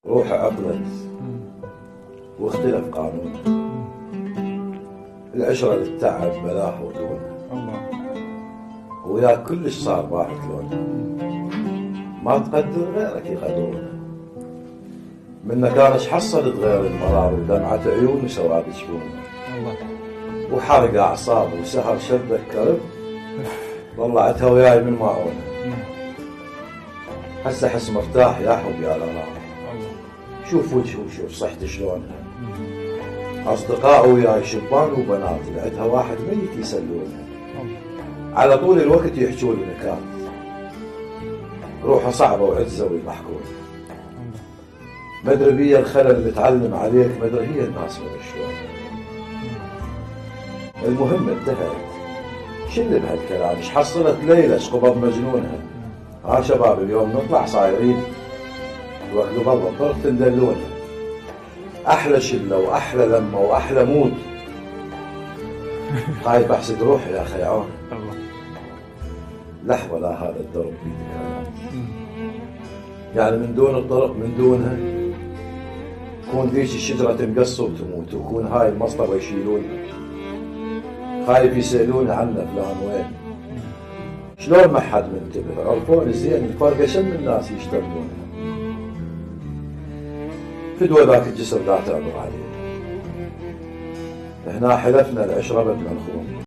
روحه عقلت واختلف قانونه، العشرة للتعب بلاح ودونه، وياك كلش صار باهت لونه، ما تقدر غيرك يقدرونه، منك انا حصلت غير المرار ودمعة عيون وسواد جفونه، وحرق اعصاب وسهر شد كرب طلعتها وياي من ماعونه، هسه احس مرتاح يا حب يا لغام، شوف وجهه وشوف صحتي شلونها، اصدقاء وياي شبان وبنات لعدها واحد ميت يسلونها، على طول الوقت يحجوا لي نكات، روحه صعبه وعزه ويضحكون، مدري بيا الخلل متعلم عليك، مدري هي الناس من شلون. المهم انتهت، شل بهالكلام ايش حصلت ليلى ايش قبض مجنونها، ها شباب اليوم نطلع صايرين وقت بالله طرف تندلونها، احلى شله واحلى لمه واحلى مود، خايف احسد روحي يا خيعون، لحظه لا هذا الدرب في ذكريات، يعني من دون الطرق من دونها تكون ذيك الشجره تنقص وتموت، ويكون هاي المسطره يشيلونها، خايف يسالون عنه فلان وين، شلون ما حد منتبه، عرفوني زين الفرقه شم الناس يشتغلونها، فدوى ذاك الجسر لا تعبر عليه، هنا حلفنا العشره بدنا نخون.